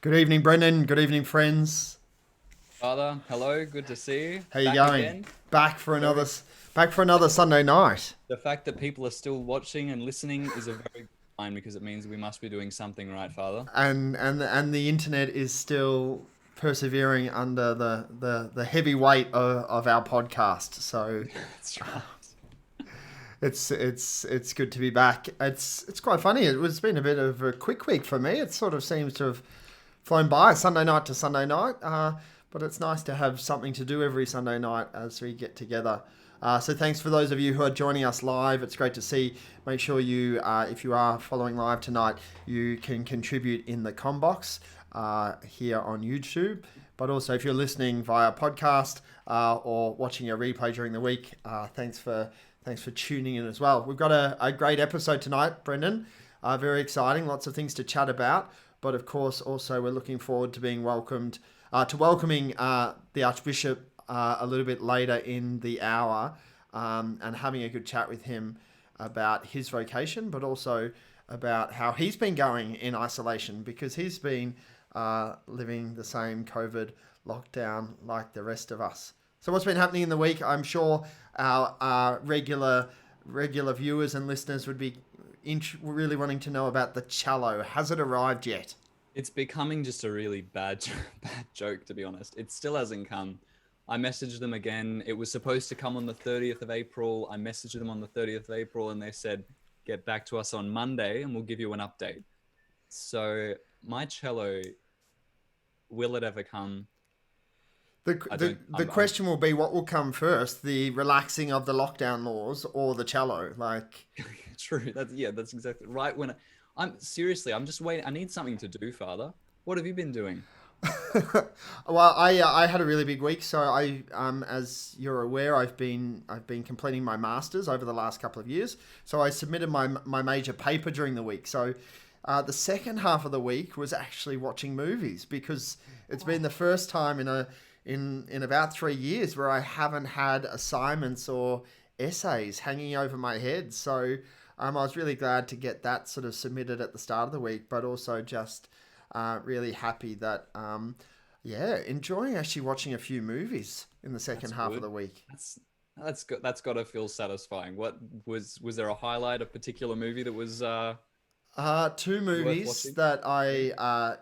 Good evening, Brendan. Good evening, friends. Father, hello, good to see you. How you Back going? again. Back for another, Very back for another Sunday night, the fact that people are still watching and listening is a very good sign because it means we must be doing something right, Father. and the internet is still persevering under the heavy weight of our podcast. So That's right. it's good to be back. It's quite funny. It's been a bit of a quick week for me. It sort of seems to have flown by Sunday night to Sunday night. But it's nice to have something to do every Sunday night as we get together. So thanks for those of you who are joining us live. It's great to see. Make sure you, if you are following live tonight, you can contribute in the com box here on YouTube. But also, if you're listening via podcast or watching a replay during the week, thanks for tuning in as well. We've got a great episode tonight, Brendan. Very exciting. Lots of things to chat about. But of course, also we're looking forward to being welcoming the Archbishop a little bit later in the hour, and having a good chat with him about his vocation, but also about how he's been going in isolation because he's been living the same COVID lockdown like the rest of us. So what's been happening in the week? I'm sure our regular viewers and listeners would be really wanting to know about the cello. Has it arrived yet? It's becoming just a really bad joke, to be honest. It still hasn't come. I messaged them again. It was supposed to come on the 30th of April. I messaged them on the 30th of April and they said, get back to us on Monday and we'll give you an update. So my cello, will it ever come? The, I the, don't, the question will be what will come first, the relaxing of the lockdown laws or the cello? Like, True. That's exactly right. I'm seriously, I'm just waiting. I need something to do, Father. What have you been doing? well, I had a really big week, so as you're aware, I've been completing my masters over the last couple of years. So I submitted my major paper during the week. So the second half of the week was actually watching movies because it's been the first time in about 3 years where I haven't had assignments or essays hanging over my head. So I was really glad to get that sort of submitted at the start of the week, but also just really happy that, enjoying actually watching a few movies in the second That's half of good. the week. That's good. That's got to feel satisfying. Was there a highlight, a particular movie that was Two worth movies watching? that Yeah. I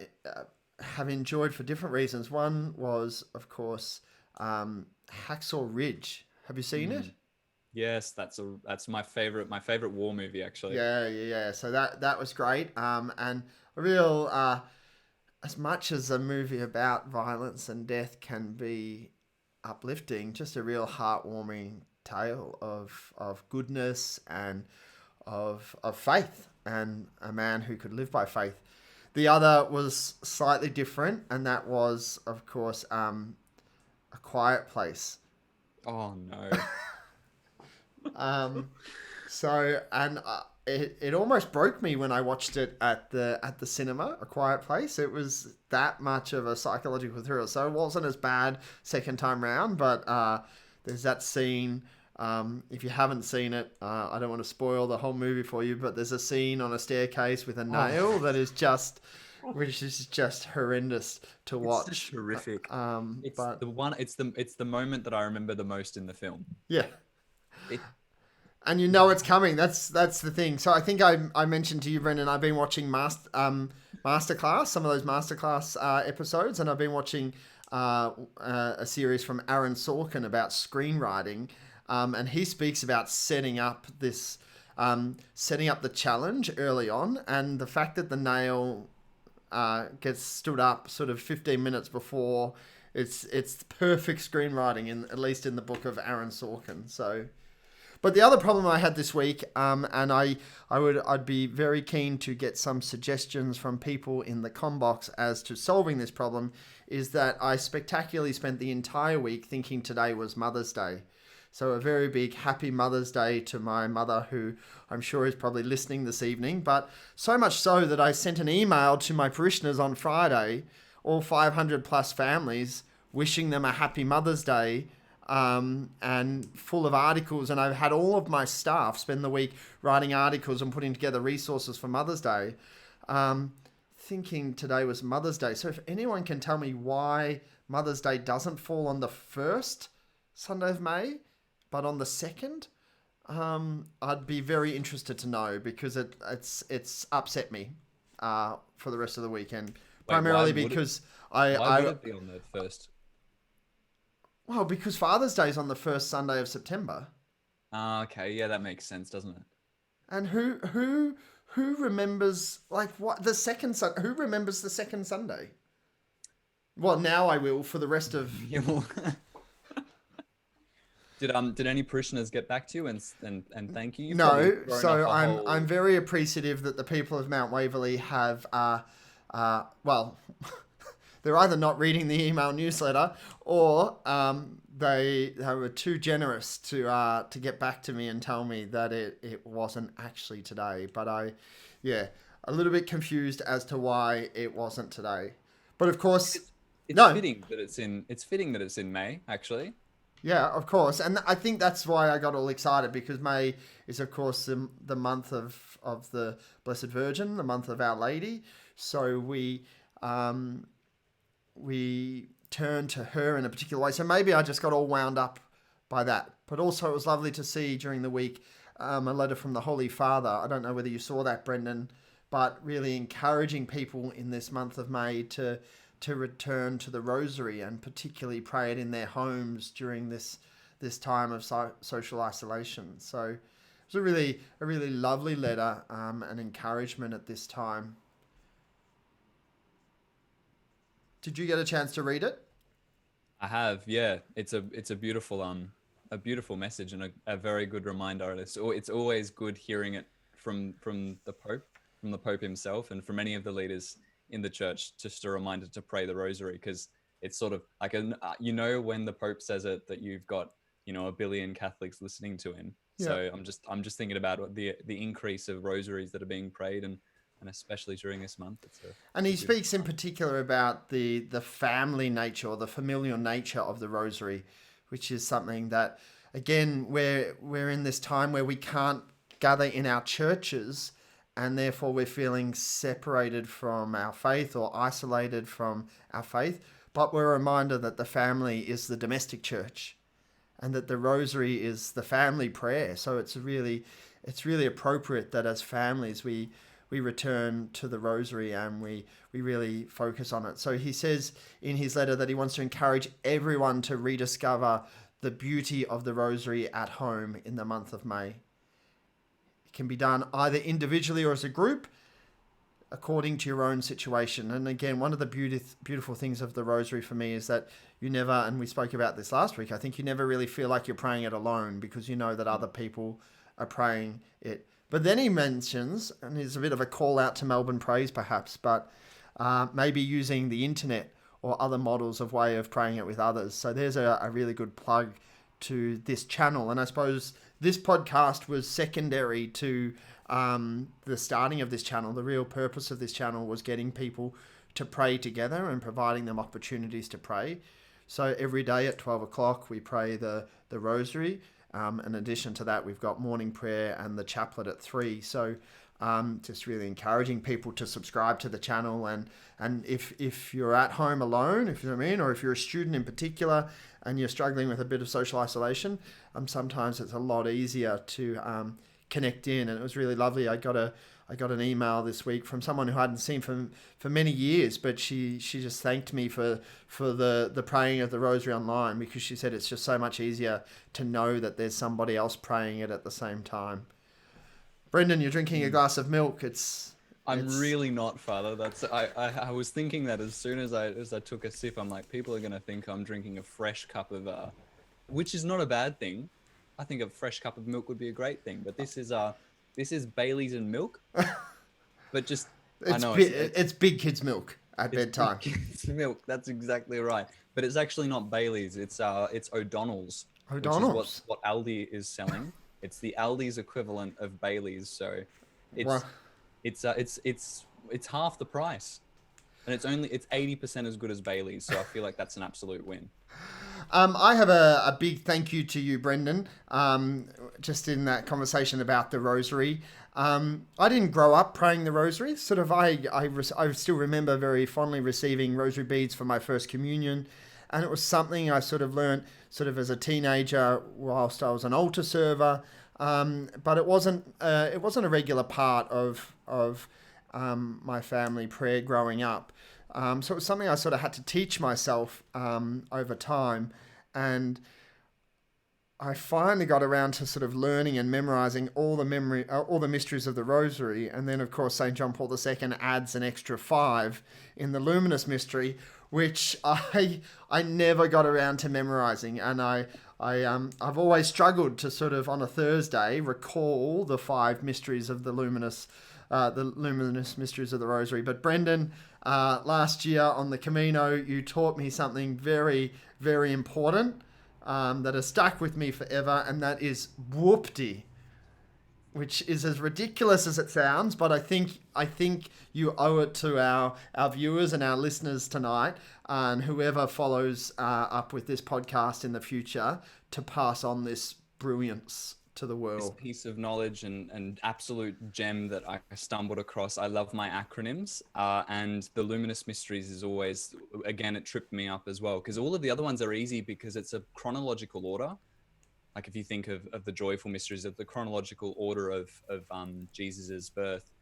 have enjoyed for different reasons. One was, of course, Hacksaw Ridge. Have you seen it? Mm. Yes, that's my favorite war movie actually. Yeah. So that was great. And a real, as much as a movie about violence and death can be uplifting, just a real heartwarming tale of goodness and of faith and a man who could live by faith. The other was slightly different, and that was, of course, A Quiet Place. Oh no. Um, it almost broke me when I watched it at the cinema, A Quiet Place. It was that much of a psychological thriller. So it wasn't as bad second time round, but there's that scene. If you haven't seen it, I don't want to spoil the whole movie for you, but there's a scene on a staircase with a nail Oh, which is just horrendous to it's just watch. horrific. It's But the one. It's the moment that I remember the most in the film. yeah, It. and you know it's coming. That's the thing. So I think I mentioned to you, Brendan, I've been watching Masterclass, some of those Masterclass episodes, and I've been watching a series from Aaron Sorkin about screenwriting, and he speaks about setting up the challenge early on, and the fact that the nail gets stood up sort of 15 minutes before. It's perfect screenwriting, at least in the book of Aaron Sorkin. So but the other problem I had this week, and I'd be very keen to get some suggestions from people in the com box as to solving this problem, is that I spectacularly spent the entire week thinking today was Mother's Day. So a very big happy Mother's Day to my mother, who I'm sure is probably listening this evening. But so much so that I sent an email to my parishioners on Friday, all 500 plus families, wishing them a happy Mother's Day, and full of articles. And I've had all of my staff spend the week writing articles and putting together resources for Mother's Day. Um, thinking today was Mother's Day. So if anyone can tell me why Mother's Day doesn't fall on the first Sunday of May, but on the second, I'd be very interested to know, because it's upset me for the rest of the weekend. Wait, why Primarily would it? because Why would it be on the first? well, because Father's Day is on the first Sunday of September. Ah, okay, yeah, that makes sense, doesn't it? And who remembers, like, what the second who remembers the second Sunday? Well, now I will for the rest of. Yeah, well, did any parishioners get back to you and thank you? You've probably No, thrown so up a I'm whole. very appreciative that the people of Mount Waverley have well, they're either not reading the email newsletter, or they were too generous to get back to me and tell me that it wasn't actually today. But yeah, a little bit confused as to why it wasn't today. But of course, It's no, fitting that it's fitting that it's in May, actually. yeah, of course. And I think that's why I got all excited, because May is, of course, the month of the Blessed Virgin, the month of Our Lady. So we turn to her in a particular way. So maybe I just got all wound up by that. But also, it was lovely to see during the week a letter from the Holy Father. I don't know whether you saw that, Brendan, but really encouraging people in this month of May to return to the Rosary, and particularly pray it in their homes during this time of social isolation. So it was a really lovely letter, and encouragement at this time. Did you get a chance to read it? I have, yeah. It's a beautiful message, and a very good reminder. It's always good hearing it from the Pope himself, and from any of the leaders in the church, just a reminder to pray the Rosary, because it's sort of like when the Pope says it, that you've got a billion Catholics listening to him. Yeah. So I'm just thinking about the increase of rosaries that are being prayed, and especially during this month. And he speaks in particular about the family nature, or the familial nature of the Rosary, which is something that, again, we're in this time where we can't gather in our churches, and therefore we're feeling separated from our faith or isolated from our faith. But we're a reminder that the family is the domestic church, and that the Rosary is the family prayer. So it's really appropriate that as families we return to the Rosary, and we really focus on it. So he says in his letter that he wants to encourage everyone to rediscover the beauty of the Rosary at home in the month of May. It can be done either individually or as a group, according to your own situation. And again, one of the beautiful things of the Rosary for me is that you never, and we spoke about this last week, I think you never really feel like you're praying it alone, because you know that other people are praying it. But then he mentions, and it's a bit of a call out to Melbourne Praise perhaps, but maybe using the internet or other models of way of praying it with others. So there's a really good plug to this channel. And I suppose this podcast was secondary to the starting of this channel. The real purpose of this channel was getting people to pray together and providing them opportunities to pray. So every day at 12 o'clock, we pray the Rosary. In addition to that, we've got morning prayer and the chaplet at 3. So just really encouraging people to subscribe to the channel. And if you're at home alone, if you know what I mean, or if you're a student in particular and you're struggling with a bit of social isolation, sometimes it's a lot easier to connect in. And it was really lovely. I got an email this week from someone who I hadn't seen for many years, but she just thanked me for the praying of the Rosary online, because she said it's just so much easier to know that there's somebody else praying it at the same time. Brendan, you're drinking a glass of milk. I'm really not, Father. I was thinking that as soon as I took a sip, I'm like, people are gonna think I'm drinking a fresh cup of which is not a bad thing. I think a fresh cup of milk would be a great thing, but this is Bailey's and milk. But just it's big kids' milk at bedtime. Big kids' milk. That's exactly right. But it's actually not Bailey's. It's O'Donnell's. O'Donnell's. Which is what Aldi is selling. It's the Aldi's equivalent of Bailey's. So it's half the price, and it's 80% as good as Bailey's. So I feel like that's an absolute win. I have a big thank you to you, Brendan. Just in that conversation about the rosary. I didn't grow up praying the rosary. Sort of, I still remember very fondly receiving rosary beads for my first communion, and it was something I sort of learnt sort of as a teenager whilst I was an altar server. But it wasn't a regular part of my family prayer growing up. So it was something I sort of had to teach myself over time, and I finally got around to sort of learning and memorizing all the mysteries of the Rosary, and then of course Saint John Paul II adds an extra 5 in the Luminous Mystery, which I never got around to memorizing, and I've always struggled to sort of on a Thursday recall the 5 mysteries of the luminous mysteries of the Rosary. But Brendan, last year on the Camino, you taught me something very, very important that has stuck with me forever, and that is whoopty, which is as ridiculous as it sounds, but I think you owe it to our viewers and our listeners tonight, and whoever follows up with this podcast in the future, to pass on this brilliance to the world. This piece of knowledge and absolute gem that I stumbled across. I love my acronyms, and the Luminous Mysteries is always, again, it tripped me up as well, because all of the other ones are easy because it's a chronological order. Like if you think of the joyful mysteries, of the chronological order of Jesus's birth,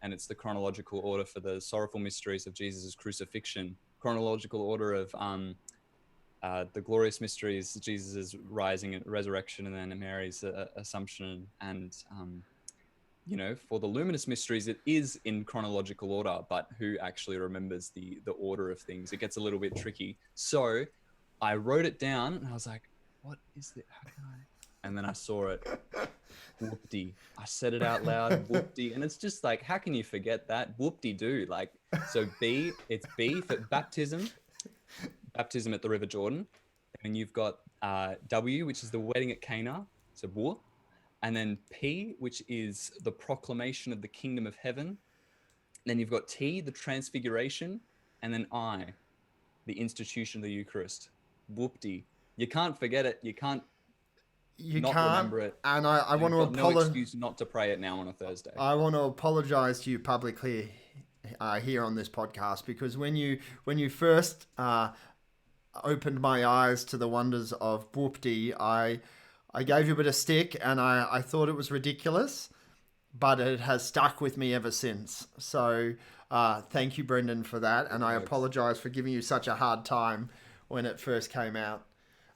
and it's the chronological order for the sorrowful mysteries of Jesus's crucifixion, chronological order of the glorious mysteries, Jesus's rising and resurrection, and then Mary's assumption. And for the luminous mysteries, it is in chronological order, but who actually remembers the order of things? It gets a little bit tricky. So I wrote it down, and I was like, what is it? How can I? And then I saw it. Whoopty. I said it out loud. Whoopty. And it's just like, how can you forget that? Whoopty-doo. Like, so it's B for baptism at the River Jordan. And you've got W, which is the wedding at Cana. So whoop. And then P, which is the proclamation of the kingdom of heaven. Then you've got T, the transfiguration. And then I, the institution of the Eucharist. Whoopty. You can't forget it. You can't remember it. And I want to apologize. No excuse not to pray it now on a Thursday. I want to apologize to you publicly here on this podcast, because when you first opened my eyes to the wonders of whoopty, I gave you a bit of stick, and I thought it was ridiculous, but it has stuck with me ever since. So thank you, Brendan, for that, and I apologize for giving you such a hard time when it first came out.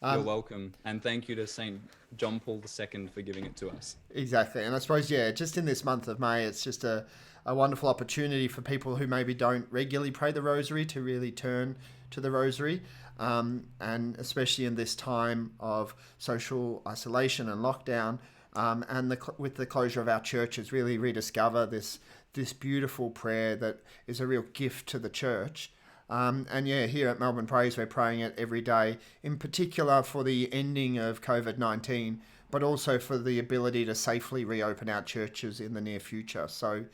You're welcome. And thank you to St. John Paul II for giving it to us. Exactly. And I suppose, just in this month of May, it's just a wonderful opportunity for people who maybe don't regularly pray the Rosary to really turn to the Rosary. And especially in this time of social isolation and lockdown, and with the closure of our churches, really rediscover this beautiful prayer that is a real gift to the church. Here at Melbourne Praise, we're praying it every day, in particular for the ending of COVID-19, but also for the ability to safely reopen our churches in the near future. So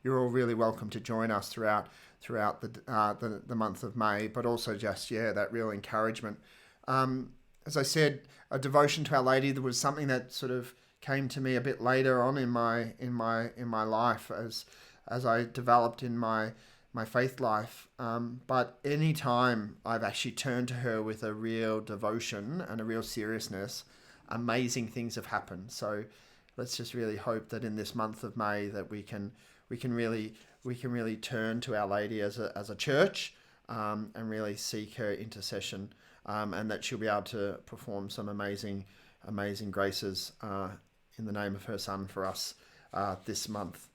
you're all really welcome to join us throughout the month of May, but also just, that real encouragement. As I said, a devotion to Our Lady, there was something that sort of came to me a bit later on in my life as I developed in my faith life, but any time I've actually turned to her with a real devotion and a real seriousness, amazing things have happened. So let's just really hope that in this month of May that we can really turn to Our Lady as a church, and really seek her intercession, and that she'll be able to perform some amazing graces in the name of her Son for us this month.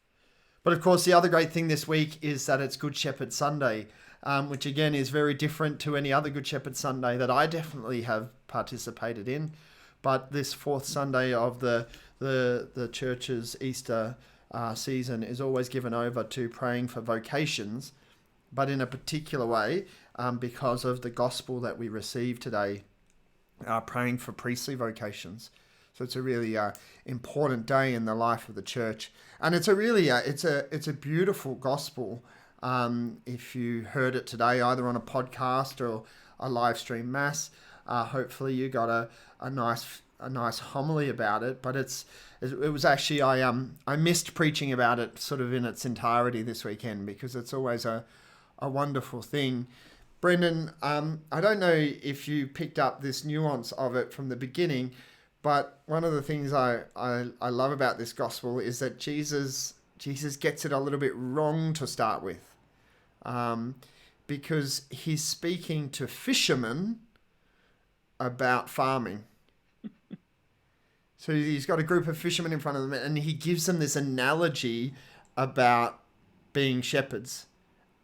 But of course, the other great thing this week is that it's Good Shepherd Sunday, which again is very different to any other Good Shepherd Sunday that I definitely have participated in. But this fourth Sunday of the church's Easter season is always given over to praying for vocations, but in a particular way, because of the gospel that we receive today, praying for priestly vocations. So it's a really important day in the life of the church, and it's a really it's a beautiful gospel. If you heard it today, either on a podcast or a live stream mass, Hopefully you got a nice homily about it. But it was actually I missed preaching about it sort of in its entirety this weekend, because it's always a wonderful thing. Brendan, I don't know if you picked up this nuance of it from the beginning, but one of the things I love about this gospel is that Jesus gets it a little bit wrong to start with, because he's speaking to fishermen about farming. So he's got a group of fishermen in front of them, and he gives them this analogy about being shepherds.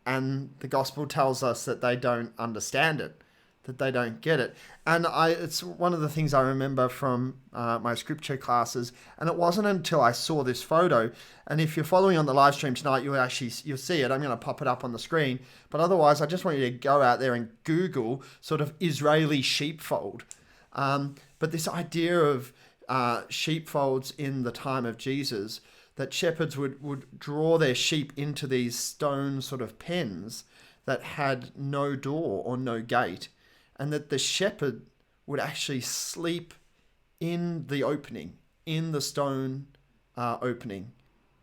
And the gospel tells us that they don't understand it, that they don't get it. And it's one of the things I remember from my scripture classes. And it wasn't until I saw this photo, and if you're following on the live stream tonight, you'll see it. I'm going to pop it up on the screen. But otherwise, I just want you to go out there and Google sort of Israeli sheepfold. But this idea of sheepfolds in the time of Jesus, that shepherds would draw their sheep into these stone sort of pens that had no door or no gate, and that the shepherd would actually sleep in the opening, in the stone opening,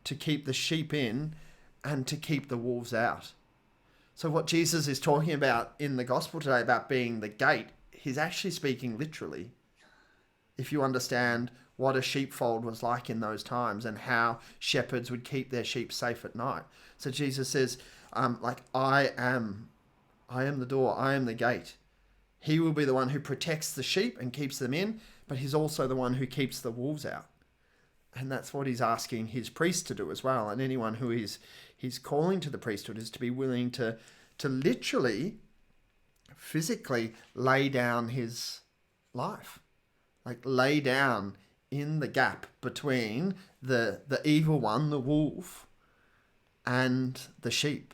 to keep the sheep in and to keep the wolves out. So what Jesus is talking about in the gospel today about being the gate, he's actually speaking literally. If you understand what a sheepfold was like in those times and how shepherds would keep their sheep safe at night. So Jesus says, I am the door, I am the gate. He will be the one who protects the sheep and keeps them in, but he's also the one who keeps the wolves out. And that's what he's asking his priests to do as well. And anyone who he's calling to the priesthood is to be willing to literally, physically lay down his life. Like lay down in the gap between the evil one, the wolf, and the sheep,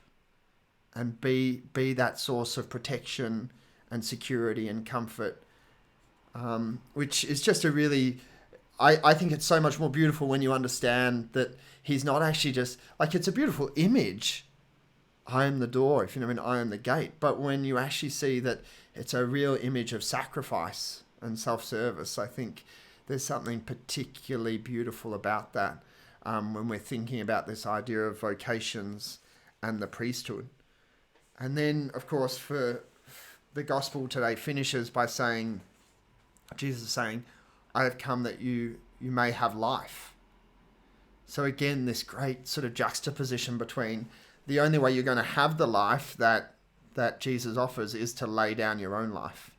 and be that source of protection and security and comfort, which is just a really, I think it's so much more beautiful when you understand that he's not actually just, like, it's a beautiful image, I am the door, if you know what I mean, I am the gate, but when you actually see that it's a real image of sacrifice and self-service, I think there's something particularly beautiful about that when we're thinking about this idea of vocations and the priesthood. And then, of course, for the gospel today finishes by saying, Jesus is saying, I have come that you may have life. So again, this great sort of juxtaposition between the only way you're going to have the life that Jesus offers is to lay down your own life.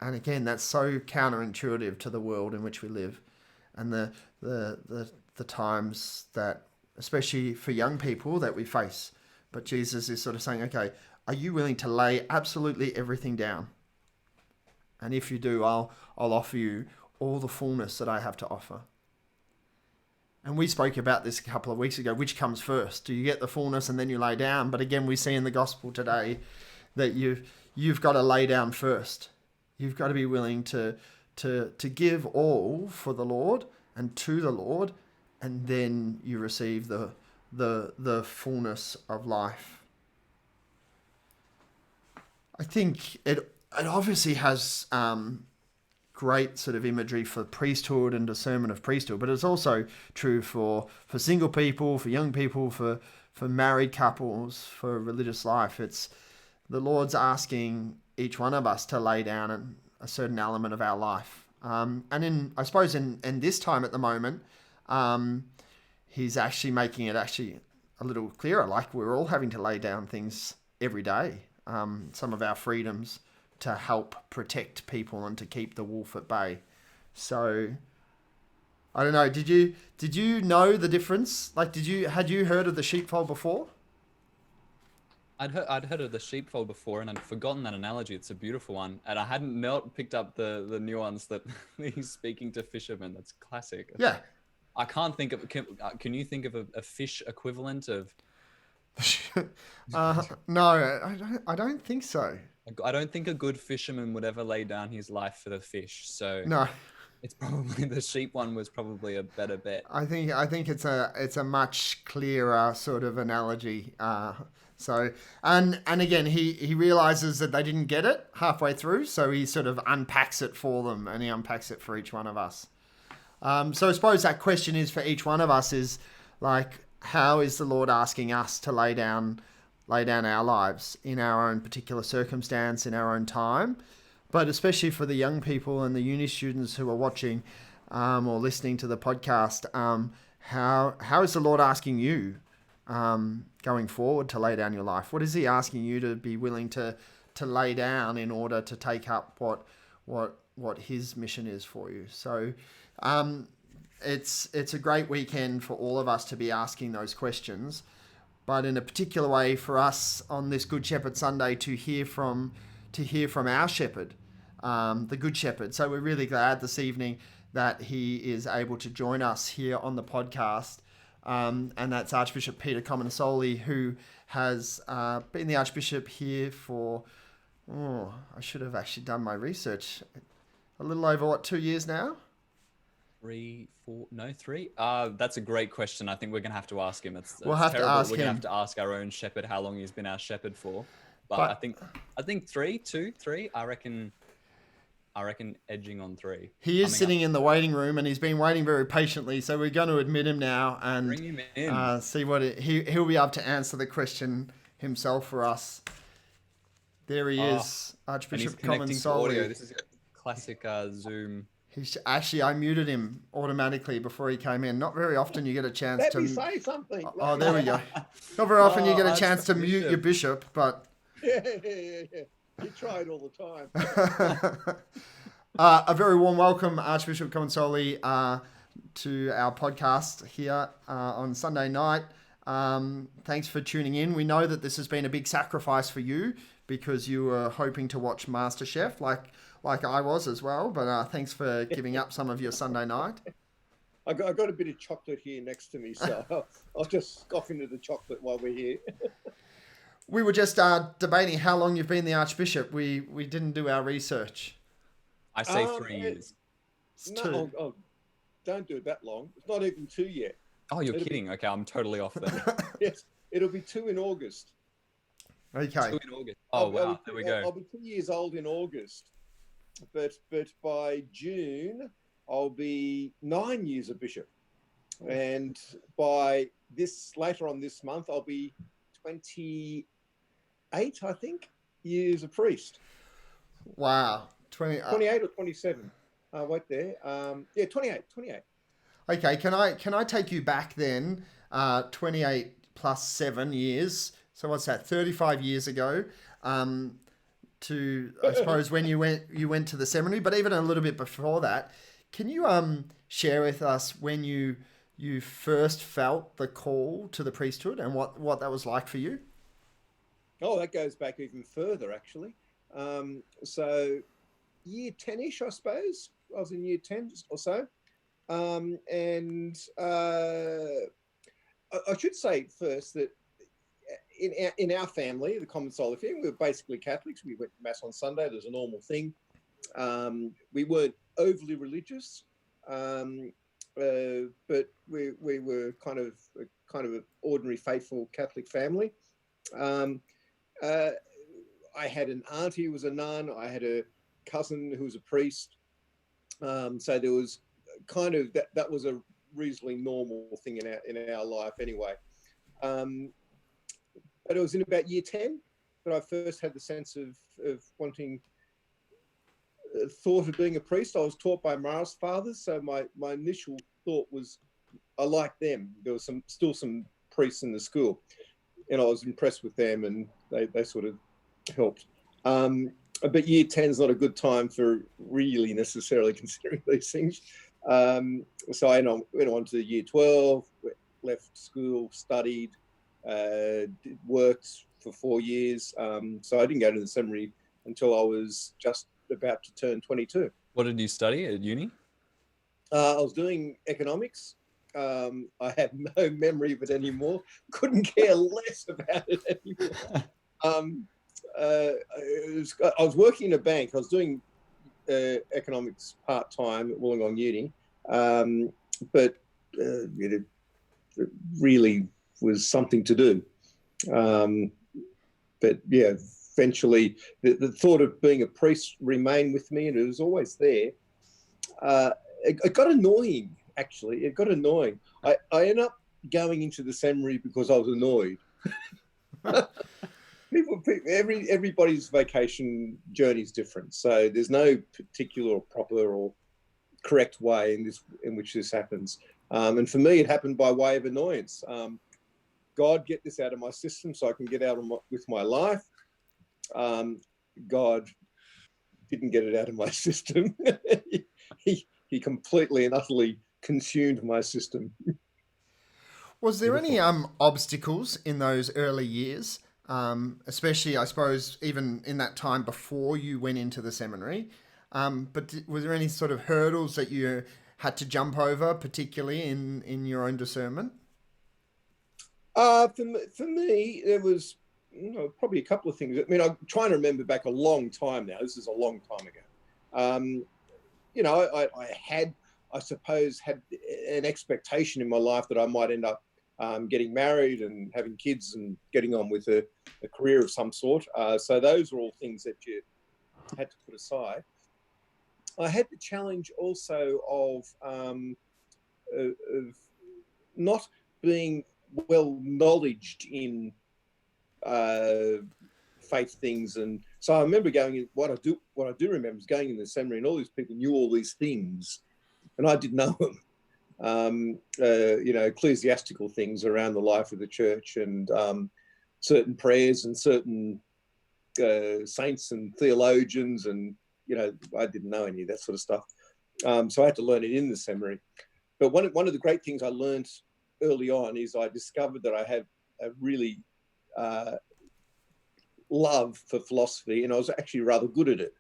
And again, that's so counterintuitive to the world in which we live, and the times that, especially for young people, that we face. But Jesus is sort of saying, okay, are you willing to lay absolutely everything down? And if you do, I'll offer you all the fullness that I have to offer. And we spoke about this a couple of weeks ago. Which comes first? Do you get the fullness and then you lay down? But again, we see in the gospel today that you've got to lay down first. You've got to be willing to give all for the Lord and to the Lord, and then you receive the fullness of life. I think it obviously has great sort of imagery for priesthood and discernment of priesthood, but it's also true for single people, for young people, for married couples, for religious life. It's the Lord's asking each one of us to lay down a certain element of our life. And I suppose in this time at the moment, he's actually making it actually a little clearer. Like, we're all having to lay down things every day, some of our freedoms, to help protect people and to keep the wolf at bay. So, I don't know. Did you know the difference? Like, had you heard of the sheepfold before? I'd heard of the sheepfold before, and I'd forgotten that analogy. It's a beautiful one, and I hadn't picked up the nuance that he's speaking to fishermen. That's classic. Yeah. I can't think of. Can you think of a fish equivalent of? No, I don't think so. I don't think a good fisherman would ever lay down his life for the fish. So No. It's probably the sheep one was probably a better bet. I think it's a much clearer sort of analogy. So and again, he realizes that they didn't get it halfway through, so he sort of unpacks it for them, and he unpacks it for each one of us. So I suppose that question is for each one of us is like, how is the Lord asking us to lay down our lives in our own particular circumstance, in our own time? But especially for the young people and the uni students who are watching or listening to the podcast, how is the Lord asking you going forward to lay down your life? What is He asking you to be willing to lay down in order to take up what His mission is for you? So it's a great weekend for all of us to be asking those questions, but in a particular way for us on this Good Shepherd Sunday to hear from our shepherd, the Good Shepherd. So we're really glad this evening that he is able to join us here on the podcast. And that's Archbishop Peter Comensoli, who has been the Archbishop here for, I should have actually done my research, a little over, 2 years now? 3, 4, no, 3. That's a great question. I think we're going to have to ask him. We'll have to ask him. We're going to have to ask our own shepherd how long he's been our shepherd for. But I think 3, 2, 3. I reckon edging on 3. He is sitting in the waiting room, and he's been waiting very patiently. So we're going to admit him now and bring him in. See what he'll be able to answer the question himself for us. There he is, Archbishop Comensoli. This is a classic Zoom. He's actually, I muted him automatically before he came in. Not very often you get a chance Let to me say something. Oh, there we go. Not very often you get a chance to mute your bishop, but Yeah. You try it all the time. A very warm welcome, Archbishop Comensoli, to our podcast here on Sunday night. Thanks for tuning in. We know that this has been a big sacrifice for you because you were hoping to watch MasterChef like I was as well. But thanks for giving up some of your Sunday night. I got a bit of chocolate here next to me, so I'll just scoff into the chocolate while we're here. We were just debating how long you've been the Archbishop. We didn't do our research. I say 3 years. It's 2. Oh, don't do it that long. It's not even 2 yet. Oh, you're kidding. Okay, I'm totally off then. Yes, it'll be 2 in August. Okay. 2 in August. Oh, wow. There we go. I'll be 2 years old in August, but by June, I'll be 9 years a bishop. And by later on this month, I'll be 28, I think, years a priest. Wow. 28 or 27. Wait there. 28. Okay, can I take you back then? 28 plus 7 years. So what's that? 35 years ago. To I suppose when you went to the seminary, but even a little bit before that. Can you share with us when you first felt the call to the priesthood and what that was like for you? Oh, that goes back even further, actually. So year 10-ish, I suppose. I was in year 10 or so. And I should say first that in our family, the Comensoli family, we were basically Catholics. We went to Mass on Sunday. There's a normal thing. We weren't overly religious, but we were kind of an ordinary, faithful Catholic family. I had an auntie who was a nun. I had a cousin who was a priest. So there was kind of that was a reasonably normal thing in our life anyway. But it was in about year 10 that I first had the sense of wanting, thought of being a priest. I was taught by Maris fathers, so my initial thought was I liked them. There was still some priests in the school, and I was impressed with them, and they sort of helped. But year 10 is not a good time for really necessarily considering these things. So I went on to year 12, left school, studied, worked for 4 years. So I didn't go to the seminary until I was just about to turn 22. What did you study at uni? I was doing economics. I have no memory of it anymore. Couldn't care less about it anymore. I was working in a bank. I was doing economics part-time at Wollongong Uni, but it really was something to do. But yeah, eventually the thought of being a priest remained with me, and it was always there. It got annoying, actually. It got annoying. I ended up going into the seminary because I was annoyed. Everybody's vacation journey is different, so there's no particular or proper or correct way in which this happens. And for me, it happened by way of annoyance. God, get this out of my system so I can get out with my life. God didn't get it out of my system. He completely and utterly consumed my system. Was there any obstacles in those early years, especially, I suppose, even in that time before you went into the seminary? But was there any sort of hurdles that you had to jump over, particularly in your own discernment? For me, there was probably a couple of things. I mean, I'm trying to remember back a long time now. This is a long time ago. I suppose, had an expectation in my life that I might end up getting married and having kids and getting on with a career of some sort. So those were all things that you had to put aside. I had the challenge also of not being well knowledged in faith things, and so I remember going in. What I do remember is going in the seminary, and all these people knew all these things, and I didn't know them. Ecclesiastical things around the life of the church, and certain prayers and certain saints and theologians, and I didn't know any of that sort of stuff. So I had to learn it in the seminary. But one of the great things I learned early on is I discovered that I have a really love for philosophy, and I was actually rather good at it.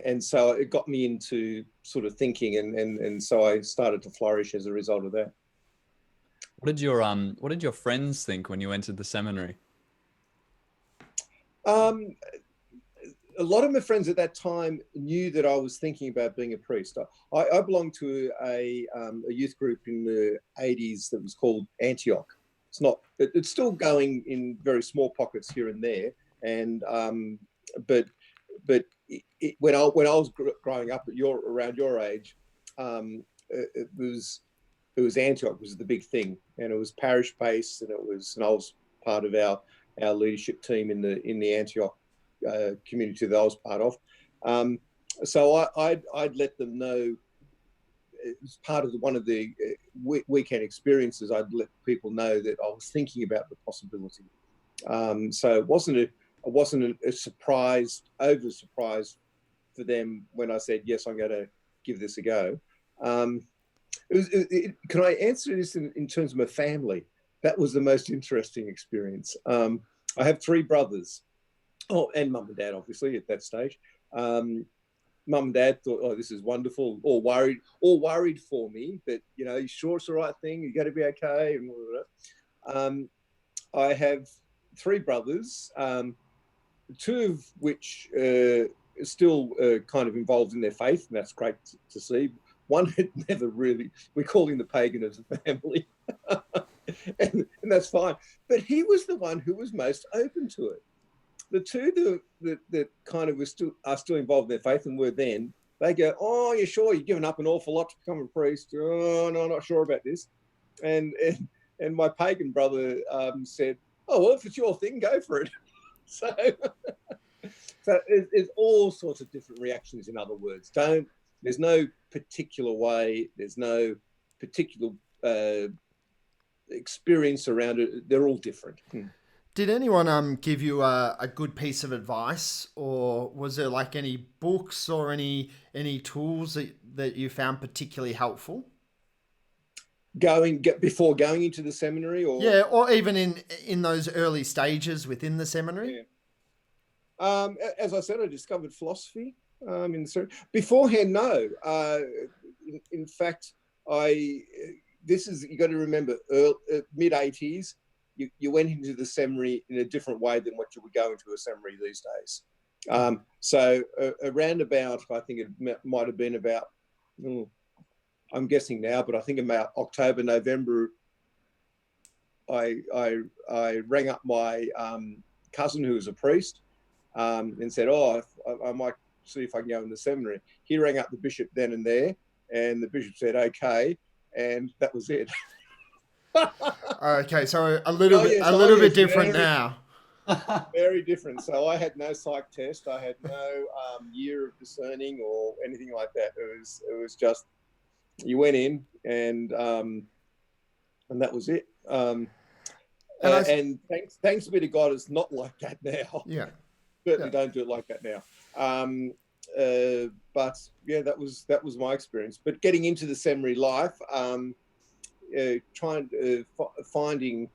And so it got me into sort of thinking, and so I started to flourish as a result of that. What did your friends think when you entered the seminary? A lot of my friends at that time knew that I was thinking about being a priest. I belonged to a youth group in the 80s that was called Antioch. It's still going in very small pockets here and there, and but when I was growing up around your age, it was Antioch was the big thing, and it was parish based, and I was part of our leadership team in the Antioch community that I was part of. So I'd let them know. It was part of one of the weekend experiences. I'd let people know that I was thinking about the possibility. So it wasn't a surprise, over surprise for them when I said, yes, I'm going to give this a go. Can I answer this in terms of my family? That was the most interesting experience. I have three brothers, and mum and dad, obviously, at that stage. Mum and dad thought, oh, this is wonderful, all worried for me, but, you sure it's the right thing? You got to be okay? And all that. I have three brothers, two of which are still kind of involved in their faith, and that's great to see. One had never really, we call him the pagan of the family, and that's fine. But he was the one who was most open to it. The two that kind of are still involved in their faith and were then, they go, oh, you're sure you've given up an awful lot to become a priest? Oh, no, I'm not sure about this. And my pagan brother said, oh, well, if it's your thing, go for it. So there's all sorts of different reactions, in other words. There's no particular way, there's no particular experience around it. They're all different. Did anyone give you a good piece of advice, or was there like any books or any tools that you found particularly helpful? Before going into the seminary, or or even in those early stages within the seminary? Yeah. As I said, I discovered philosophy in the seminary. Beforehand, no. In fact, you got to remember, mid-80s. You went into the seminary in a different way than what you would go into a seminary these days. So around about, I think it might have been about, I'm guessing now, but I think about October, November, I rang up my cousin who was a priest and said, I might see if I can go in the seminary. He rang up the bishop then and there, and the bishop said, okay, and that was it. Okay, so a little bit different now. Very different. So I had no psych test. I had no year of discerning or anything like that. It was just, you went in and that was it. And thanks be to God, it's not like that now. Yeah. Certainly don't do it like that now. But yeah, that was my experience. But getting into the seminary life, finding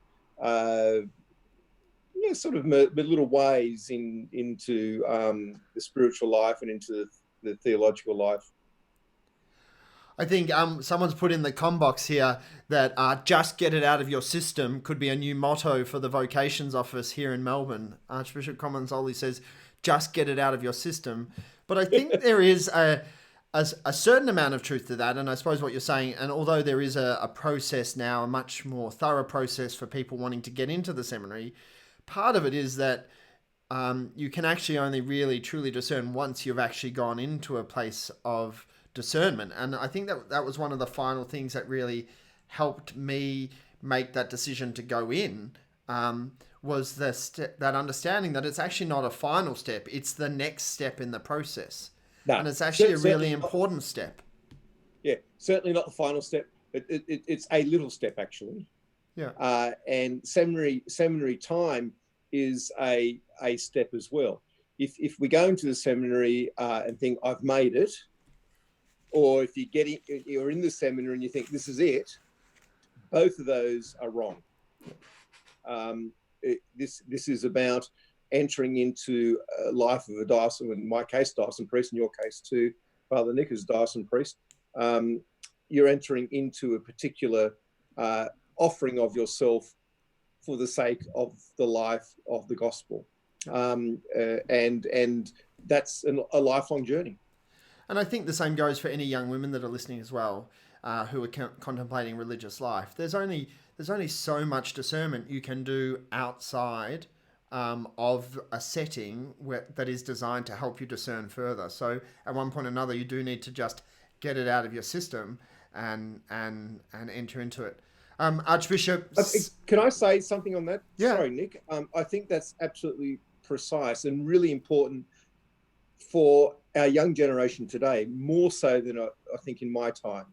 sort of little ways into the spiritual life and into the theological life. I think someone's put in the com box here that just get it out of your system could be a new motto for the vocations office here in Melbourne. Archbishop Comensoli says, just get it out of your system. But I think there is a certain amount of truth to that. And I suppose what you're saying, and although there is a process now, a much more thorough process for people wanting to get into the seminary, part of it is that you can actually only really truly discern once you've actually gone into a place of discernment. And I think that was one of the final things that really helped me make that decision to go in, was that understanding that it's actually not a final step, it's the next step in the process. No, and it's actually a really important step. Yeah, certainly not the final step. It's a little step, actually. Yeah. And seminary time is a step as well. If we go into the seminary and think, I've made it, or if you're in the seminary and you think this is it, both of those are wrong. This is about entering into a life of a diocesan, in my case, diocesan priest, in your case too, Father Nick is diocesan priest. You're entering into a particular offering of yourself for the sake of the life of the gospel. And that's a lifelong journey. And I think the same goes for any young women that are listening as well, who are contemplating religious life. There's only so much discernment you can do outside of a setting that is designed to help you discern further. So at one point or another, you do need to just get it out of your system and enter into it. Archbishop, can I say something on that? Yeah. Sorry, Nick. I think that's absolutely precise and really important for our young generation today, more so than I think in my time.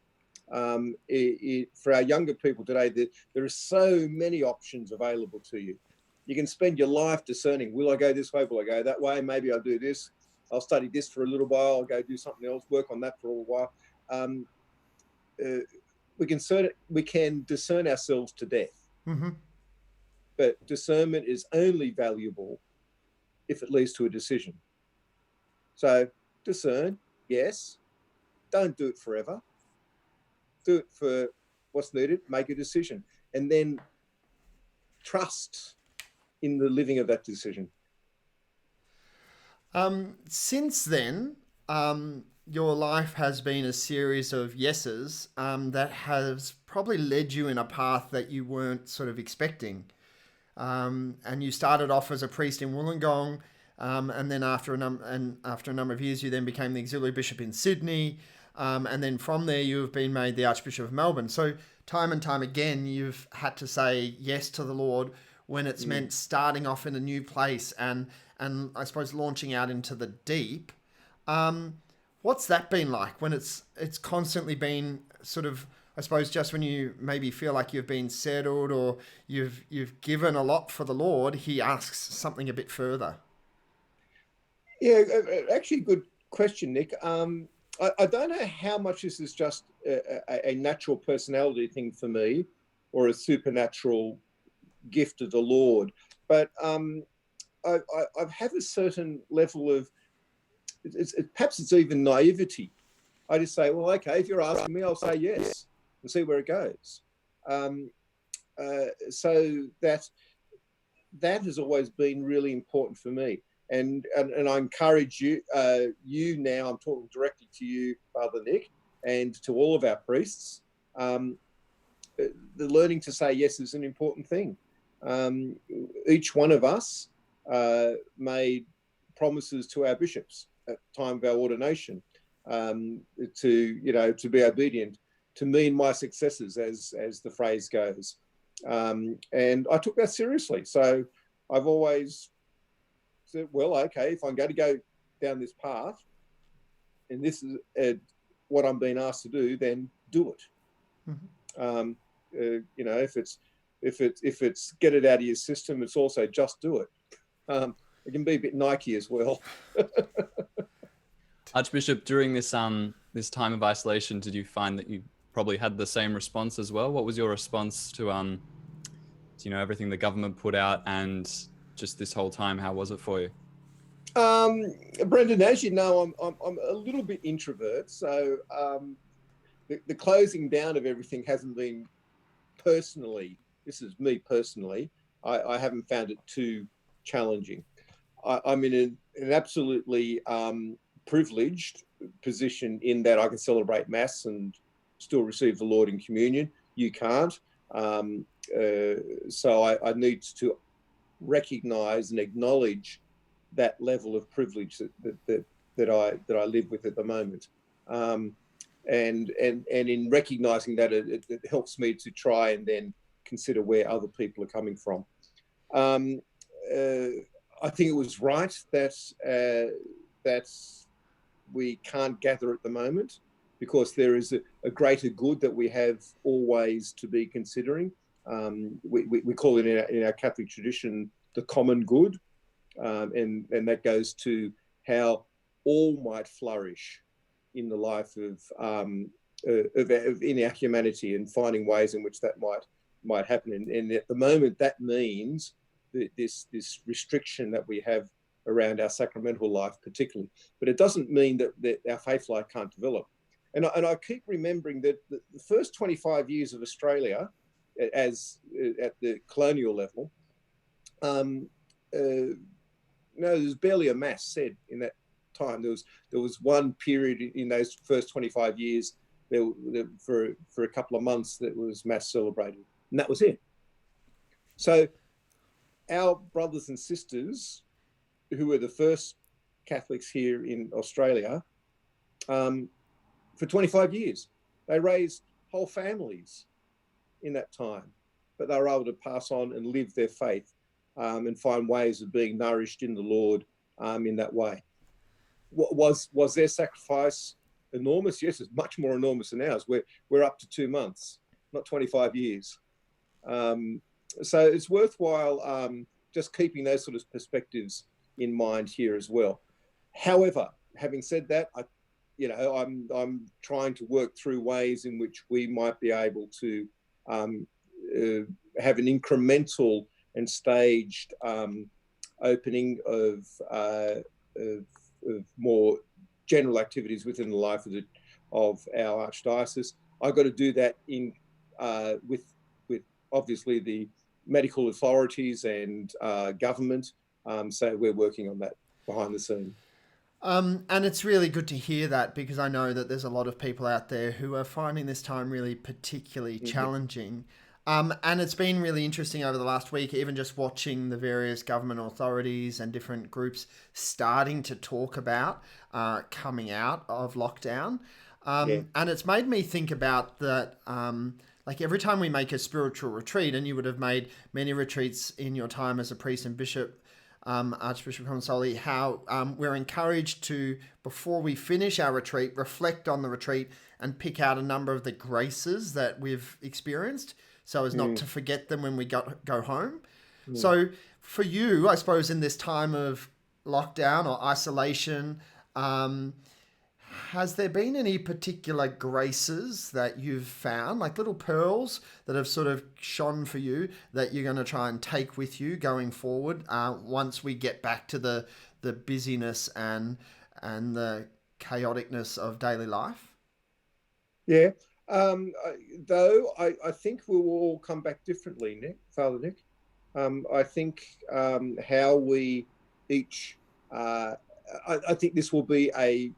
For our younger people today, there are so many options available to you. You can spend your life discerning, will I go this way, will I go that way? Maybe I'll do this. I'll study this for a little while. I'll go do something else, work on that for a while. We can discern ourselves to death. Mm-hmm. But discernment is only valuable if it leads to a decision. So discern, yes. Don't do it forever. Do it for what's needed, make a decision, and then trust in the living of that decision. Since then, your life has been a series of yeses that has probably led you in a path that you weren't sort of expecting. And you started off as a priest in Wollongong, and then after a number of years, you then became the auxiliary bishop in Sydney. And then from there, you've been made the Archbishop of Melbourne. So time and time again, you've had to say yes to the Lord when it's meant starting off in a new place and I suppose launching out into the deep. What's that been like when it's constantly been sort of, I suppose, just when you maybe feel like you've been settled or you've given a lot for the Lord, he asks something a bit further? Yeah, actually, good question, Nick. I don't know how much this is just a natural personality thing for me or a supernatural gift of the Lord, but I've had a certain level of, perhaps it's even naivety. I just say, well, okay, if you're asking me, I'll say yes and see where it goes. So that has always been really important for me. and I encourage you, now, I'm talking directly to you, Father Nick, and to all of our priests. The learning to say yes is an important thing. Each one of us made promises to our bishops at the time of our ordination, to be obedient to me and my successors, as the phrase goes. And I took that seriously. So I've always said, well, okay, if I'm going to go down this path, and this is what I'm being asked to do, then do it. Mm-hmm. If it's get it out of your system, it's also just do it. It can be a bit Nike as well. Archbishop, during this this time of isolation, did you find that you probably had the same response as well? What was your response to everything the government put out, and just this whole time? How was it for you? Brendan, as you know, I'm a little bit introvert, so the closing down of everything hasn't been personally. This is me personally. I haven't found it too challenging. I'm in an absolutely privileged position in that I can celebrate Mass and still receive the Lord in communion. You can't. So I need to recognise and acknowledge that level of privilege that I live with at the moment. And in recognising that, it helps me to try and then consider where other people are coming from. I think it was right that we can't gather at the moment, because there is a greater good that we have always to be considering. We call it in our Catholic tradition the common good, and that goes to how all might flourish in the life of in our humanity, and finding ways in which that might happen. And at the moment, that means this restriction that we have around our sacramental life, particularly. But it doesn't mean that our faith life can't develop. And I keep remembering that the first 25 years of Australia, as at the colonial level, there's barely a Mass said in that time. There was one period in those first 25 years for a couple of months that was Mass celebrated, and that was it. So our brothers and sisters, who were the first Catholics here in Australia, for 25 years, they raised whole families in that time, but they were able to pass on and live their faith, and find ways of being nourished in the Lord in that way. Was their sacrifice enormous? Yes, it's much more enormous than ours. We're up to 2 months, not 25 years. So it's worthwhile just keeping those sort of perspectives in mind here as well. However, having said that, I'm trying to work through ways in which we might be able to have an incremental and staged opening of more general activities within the life of our archdiocese. I've got to do that with obviously the medical authorities and government. So we're working on that behind the scene. And it's really good to hear that, because I know that there's a lot of people out there who are finding this time really particularly challenging. And it's been really interesting over the last week, even just watching the various government authorities and different groups starting to talk about coming out of lockdown. And it's made me think about that, like every time we make a spiritual retreat, and you would have made many retreats in your time as a priest and bishop, Archbishop Comensoli, how we're encouraged to, before we finish our retreat, reflect on the retreat and pick out a number of the graces that we've experienced, so as not to forget them when we go home. So for you, I suppose, in this time of lockdown or isolation, has there been any particular graces that you've found, like little pearls that have sort of shone for you, that you're going to try and take with you going forward once we get back to the busyness and the chaoticness of daily life? Yeah. Though I think we will all come back differently, Father Nick. I think how we each I think this will be a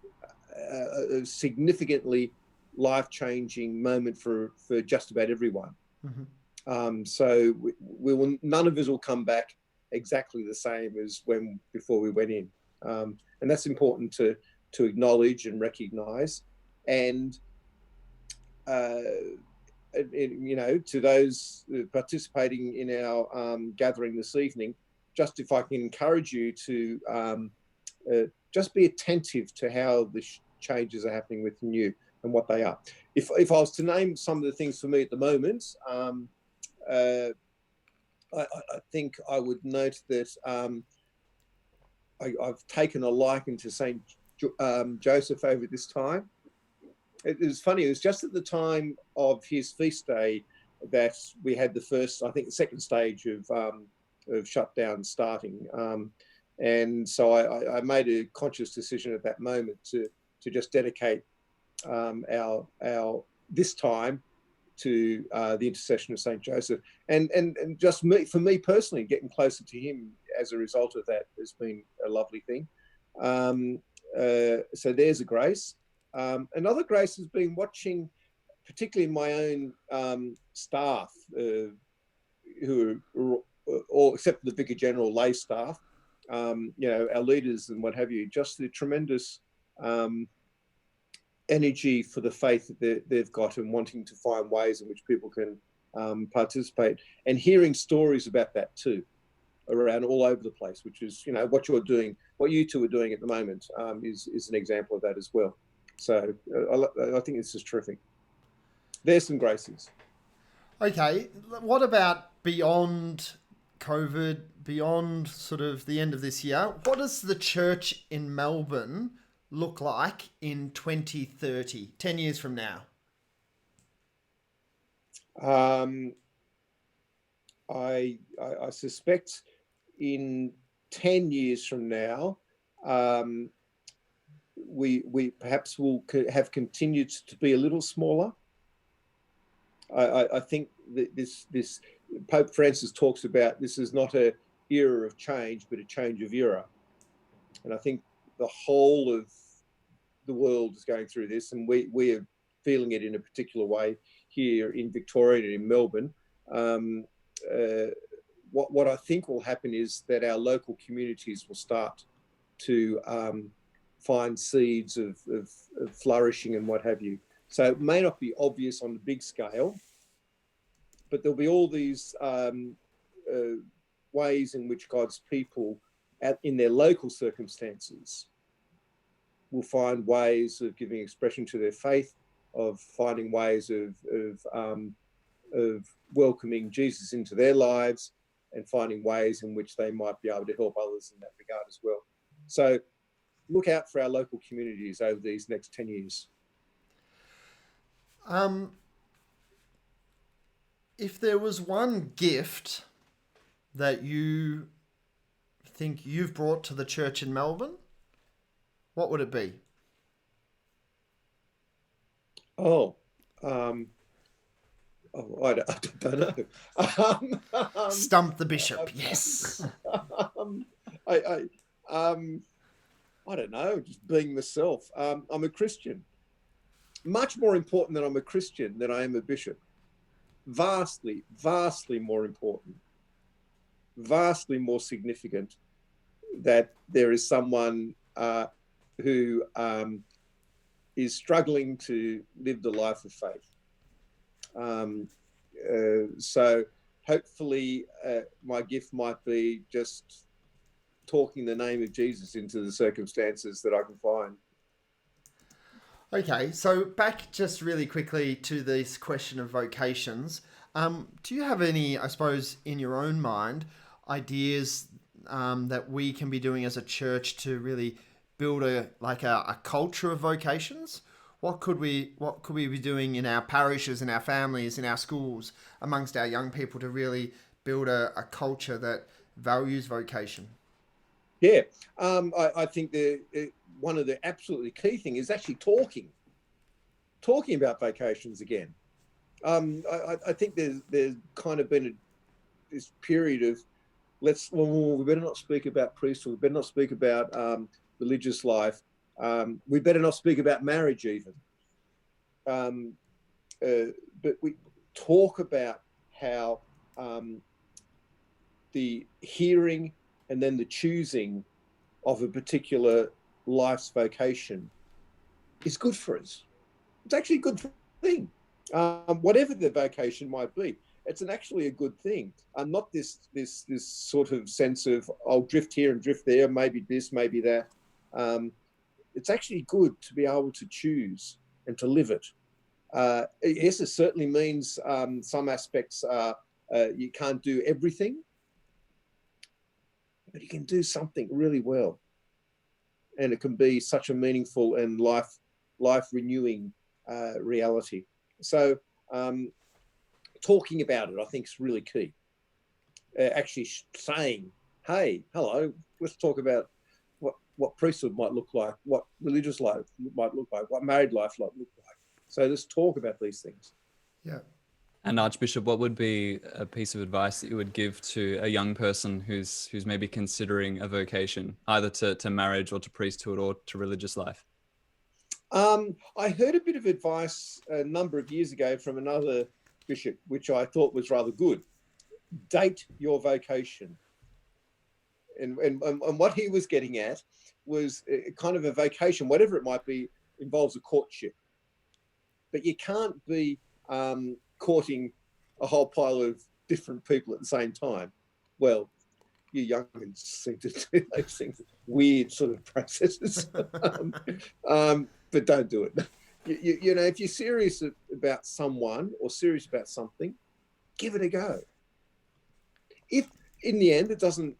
significantly life-changing moment for just about everyone. Mm-hmm. So we will, none of us will come back exactly the same as before we went in, and that's important to acknowledge and recognise. And you know, to those participating in our gathering this evening, just if I can encourage you to just be attentive to how the changes are happening within you and what they are. If I was to name some of the things for me at the moment, I think I would note that I've taken a liking to Saint Joseph over this time. It was funny, it was just at the time of his feast day that we had the first, I think the second stage of shutdown starting. And so I made a conscious decision at that moment to just dedicate our this time to the intercession of Saint Joseph, and just for me personally, getting closer to him as a result of that has been a lovely thing. So there's a grace. Another grace has been watching, particularly my own staff, who are all except the Vicar General lay staff, you know, our leaders and what have you, just the tremendous energy for the faith that they've got and wanting to find ways in which people can participate, and hearing stories about that too around all over the place, which is, you know, what you're doing, what you two are doing at the moment, is an example of that as well. So I think this is terrific. There's some graces. Okay, what about beyond COVID, beyond sort of the end of this year? What does the church in Melbourne look like in 2030, 10 years from now? I suspect in 10 years from now, we perhaps will have continued to be a little smaller. I think that this Pope Francis talks about this is not an era of change, but a change of era. And I think the whole of the world is going through this, and we are feeling it in a particular way here in Victoria and in Melbourne. What I think will happen is that our local communities will start to find seeds of flourishing and what have you. So it may not be obvious on the big scale, but there'll be all these ways in which God's people, in their local circumstances, will find ways of giving expression to their faith, of finding ways of welcoming Jesus into their lives, and finding ways in which they might be able to help others in that regard as well. So look out for our local communities over these next 10 years. If there was one gift that you think you've brought to the church in Melbourne, what would it be? I don't know. Stump the bishop. Yes. I don't know. Just being myself. I'm a Christian. Much more important that I'm a Christian than I am a bishop. Vastly, vastly more important. Vastly more significant that there is someone who is struggling to live the life of faith. So hopefully my gift might be just talking the name of Jesus into the circumstances that I can find. Okay, so back just really quickly to this question of vocations. Do you have any, I suppose, in your own mind, ideas that we can be doing as a church to really build a culture of vocations? What could we be doing in our parishes, in our families, in our schools, amongst our young people to really build a culture that values vocation? Yeah, I think one of the absolutely key thing is actually talking about vocations again. I think there's kind of been this period of we better not speak about priesthood. We better not speak about religious life. We better not speak about marriage even. But we talk about how the hearing and then the choosing of a particular life's vocation is good for us. It's actually a good thing. Whatever the vocation might be, it's actually a good thing. Not this sort of sense of, I'll drift here and drift there, maybe this, maybe that. It's actually good to be able to choose and to live it. Yes, it certainly means some aspects you can't do everything, but you can do something really well. And it can be such a meaningful and life-renewing reality. So talking about it, I think, is really key. Actually saying, hey, hello, let's talk about what priesthood might look like, what religious life might look like, what married life might look like. So let's talk about these things. Yeah. And Archbishop, what would be a piece of advice that you would give to a young person who's maybe considering a vocation, either to marriage or to priesthood or to religious life? I heard a bit of advice a number of years ago from another bishop, which I thought was rather good. Date your vocation. And what he was getting at was kind of a vocation, whatever it might be, involves a courtship. But you can't be courting a whole pile of different people at the same time. Well, you youngins seem to do those things, weird sort of processes. But don't do it. You know, if you're serious about someone or serious about something, give it a go. If in the end it isn't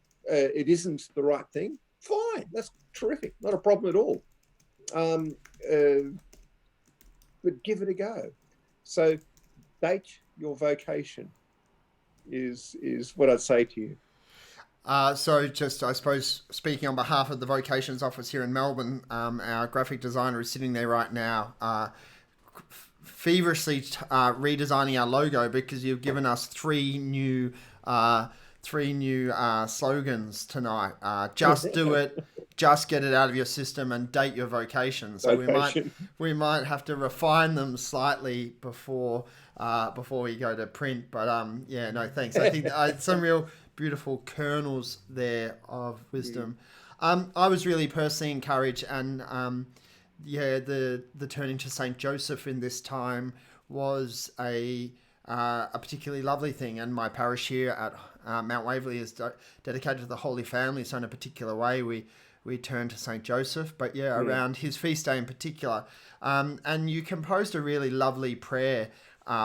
the right thing, fine, that's terrific, not a problem at all. But give it a go. So date your vocation is what I'd say to you. So just, I suppose, speaking on behalf of the Vocations Office here in Melbourne, our graphic designer is sitting there right now, feverishly redesigning our logo, because you've given us three new slogans tonight. Just do it, just get it out of your system, and date your vocation. So we might have to refine them slightly before we go to print. But yeah, no thanks. I think some real beautiful kernels there of wisdom. I was really personally encouraged, and the turning to Saint Joseph in this time was a particularly lovely thing, and my parish here at Mount Waverley is dedicated to the Holy Family, so in a particular way we turn to Saint Joseph, but around his feast day in particular, and you composed a really lovely prayer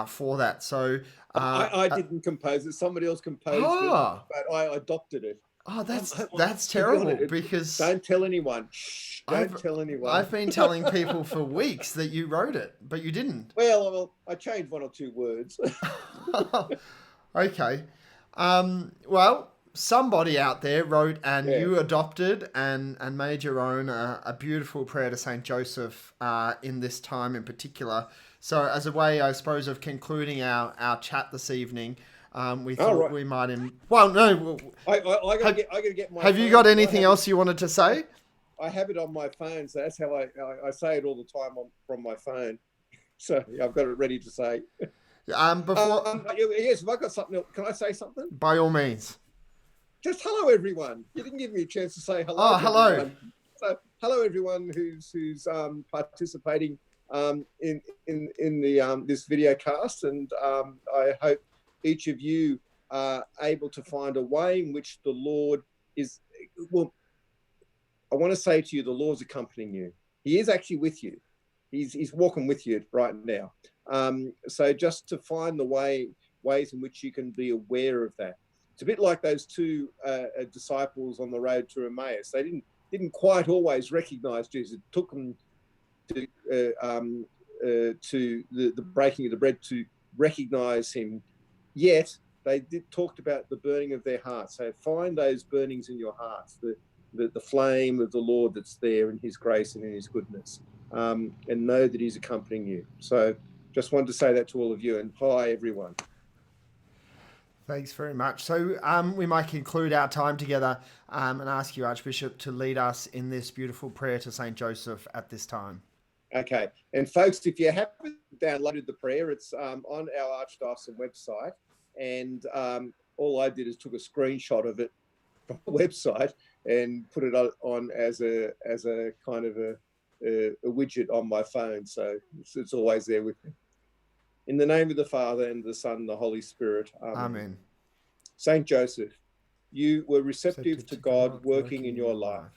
for that. So I didn't compose it; somebody else composed it, but I adopted it. Oh, that's terrible, because don't tell anyone. Shh, don't tell anyone. I've been telling people for weeks that you wrote it, but you didn't. Well, I changed one or two words. Okay. Well, somebody out there wrote and you adopted and made your own a beautiful prayer to Saint Joseph in this time in particular. So as a way, I suppose, of concluding our chat this evening, we thought we might... Well, no. I gotta get my... Have you got anything else you wanted to say? I have it on my phone, so that's how I say it all the time from my phone. So I've got it ready to say. Yes, have I got something else? Can I say something? By all means. Just hello, everyone. You didn't give me a chance to say hello. Oh, hello. Everyone. So hello, everyone who's participating in the this video cast, and I hope each of you are able to find a way in which the Lord is. Well, I want to say to you, the Lord's accompanying you. He is actually with you. He's walking with you right now. So just to find the ways in which you can be aware of that. It's a bit like those two disciples on the road to Emmaus. They didn't quite always recognize Jesus. It took them to the breaking of the bread to recognize him. Yet they talked about the burning of their hearts. So find those burnings in your hearts, the flame of the Lord that's there in his grace and in his goodness, and know that he's accompanying you. So just wanted to say that to all of you, and hi, everyone. Thanks very much. So we might conclude our time together and ask you, Archbishop, to lead us in this beautiful prayer to St. Joseph at this time. Okay. And folks, if you haven't downloaded the prayer, it's on our Archdiocese website. And all I did is took a screenshot of it from the website and put it on as a kind of a widget on my phone. So it's always there with me. In the name of the Father, and the Son, and the Holy Spirit. Amen. Amen. Saint Joseph, you were receptive to God working in your life.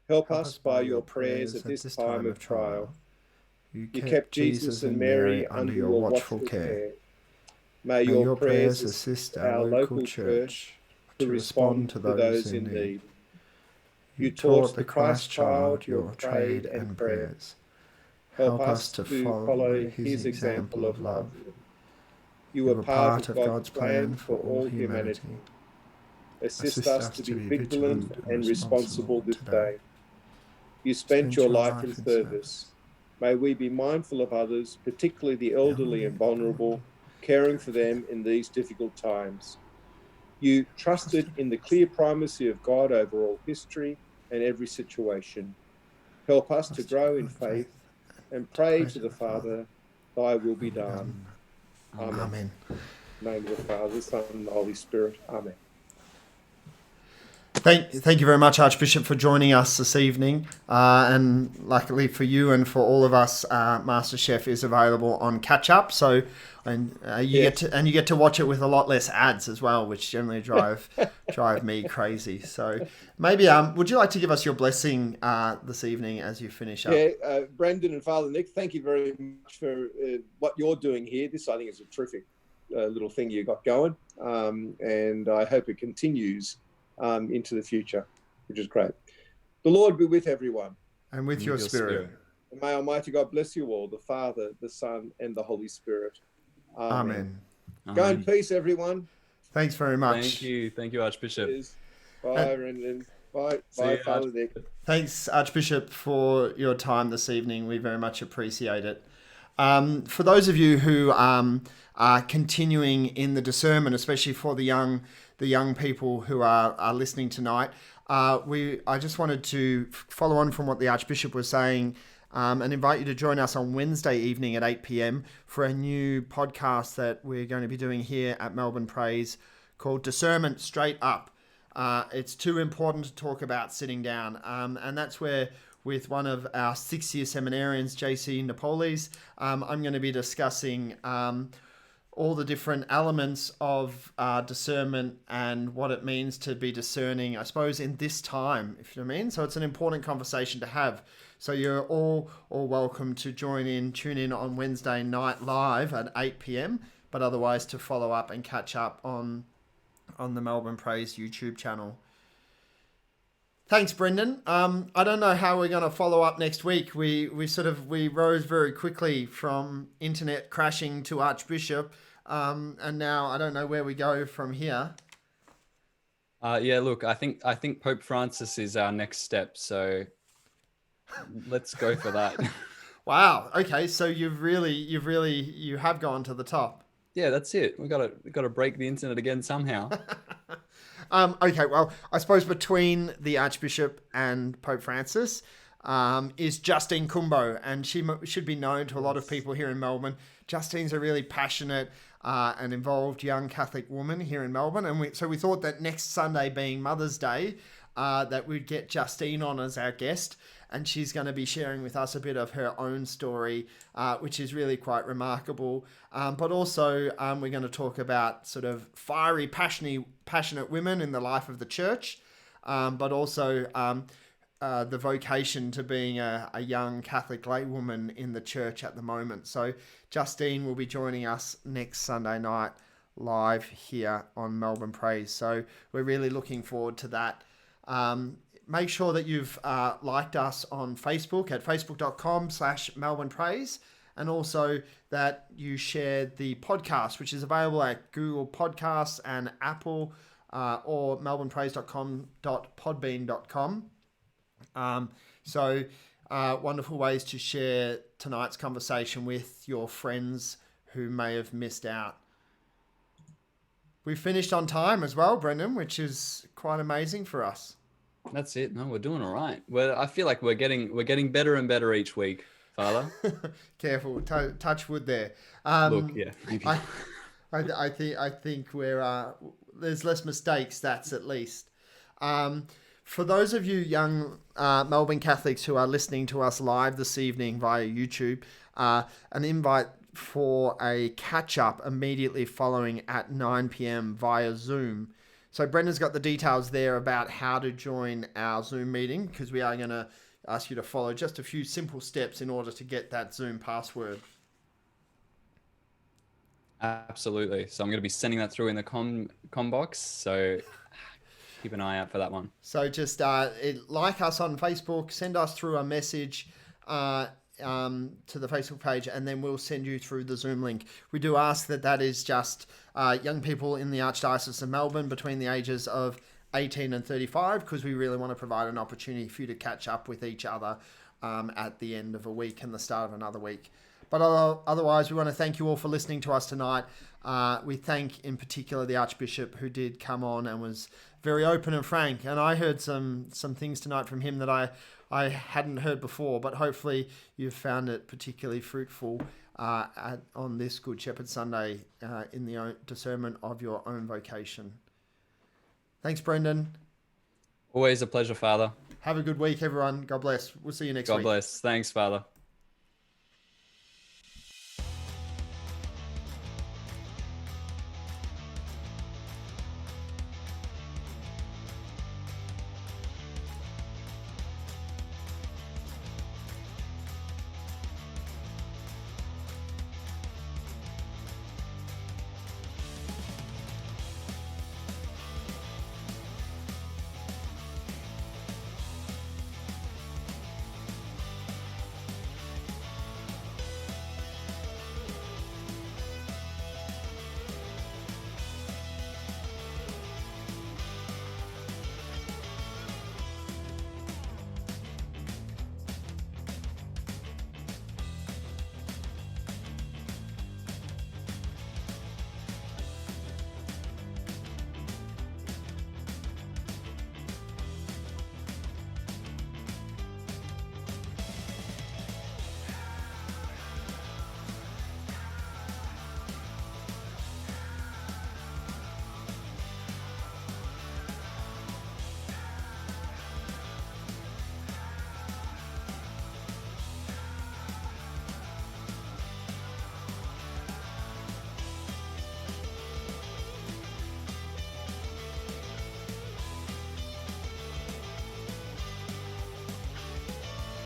Help us by your prayers at this time of trial. You kept Jesus and Mary under your watchful care. May your prayers assist our local church to respond to those in need. You taught the Christ child your trade and prayers. Help us to follow his example of love. You were part of God's plan for all humanity. Assist us to be vigilant and responsible this day. You spent your life in service. May we be mindful of others, particularly the elderly and vulnerable, caring for them in these difficult times. You trusted in the clear primacy of God over all history and every situation. Help us to grow in faith and pray to the Father, thy will be done. Amen. In the name of the Father, the Son, and the Holy Spirit. Amen. Thank you very much, Archbishop, for joining us this evening. And luckily for you and for all of us, MasterChef is available on Catch Up. So, you get to watch it with a lot less ads as well, which generally drive me crazy. So, maybe would you like to give us your blessing this evening as you finish up? Yeah, Brendan and Father Nick, thank you very much for what you're doing here. This, I think, is a terrific little thing you got going, and I hope it continues into the future, which is great. The Lord be with everyone. And with your spirit. And may Almighty God bless you all, the Father, the Son, and the Holy Spirit. Amen. Go in peace, everyone. Thanks very much. Thank you, Archbishop. Cheers. Bye, Brendan. Bye, Father Nick. Thanks, Archbishop, for your time this evening. We very much appreciate it. For those of you who are continuing in the discernment, especially for the young people who are listening tonight, I just wanted to follow on from what the Archbishop was saying and invite you to join us on Wednesday evening at 8 p.m. for a new podcast that we're going to be doing here at Melbourne Praise called Discernment Straight Up. It's too important to talk about sitting down, and that's where, with one of our 6-year seminarians, JC Napolis, I'm going to be discussing all the different elements of discernment and what it means to be discerning, I suppose, in this time, if you know what I mean. So it's an important conversation to have. So you're all welcome to tune in on Wednesday night live at 8 p.m, but otherwise to follow up and catch up on the Melbourne Praise YouTube channel. Thanks, Brendan. I don't know how we're going to follow up next week. We rose very quickly from internet crashing to Archbishop, and now I don't know where we go from here. Look, I think Pope Francis is our next step, so let's go for that. Wow. Okay, so you have gone to the top. Yeah, that's it. We got to break the internet again somehow. Okay, well, I suppose between the Archbishop and Pope Francis is Justine Kumbo, and she should be known to a lot of people here in Melbourne. Justine's a really passionate and involved young Catholic woman here in Melbourne, and so we thought that next Sunday, being Mother's Day, that we'd get Justine on as our guest, and she's going to be sharing with us a bit of her own story, which is really quite remarkable. But also, we're going to talk about sort of fiery, passionate women in the life of the church, but also the vocation to being a young Catholic laywoman in the church at the moment. So Justine will be joining us next Sunday night live here on Melbourne Praise. So we're really looking forward to that. Make sure that you've liked us on Facebook at facebook.com/Melbourne Praise, and also that you shared the podcast, which is available at Google Podcasts and Apple or melbournepraise.com.podbean.com. Wonderful ways to share tonight's conversation with your friends who may have missed out. We finished on time as well, Brendan, which is quite amazing for us. That's it. No, we're doing all right. I feel like we're getting better and better each week, Father. Careful, touch wood there. Look, yeah, maybe. I think we're there's less mistakes. That's at least. For those of you young Melbourne Catholics who are listening to us live this evening via YouTube, an invite for a catch-up immediately following at 9 p.m. via Zoom. So Brendan's got the details there about how to join our Zoom meeting, because we are going to ask you to follow just a few simple steps in order to get that Zoom password. Absolutely. So I'm going to be sending that through in the com box. So keep an eye out for that one. So just like us on Facebook, send us through a message to the Facebook page, and then we'll send you through the Zoom link. We do ask that is just young people in the Archdiocese of Melbourne between the ages of 18 and 35, because we really want to provide an opportunity for you to catch up with each other at the end of a week and the start of another week. But otherwise, we want to thank you all for listening to us tonight. We thank in particular the Archbishop, who did come on and was very open and frank. And I heard some things tonight from him that I hadn't heard before, but hopefully you've found it particularly fruitful on this Good Shepherd Sunday in the discernment of your own vocation. Thanks, Brendan. Always a pleasure, Father. Have a good week, everyone. God bless. We'll see you next week. God bless. Thanks, Father.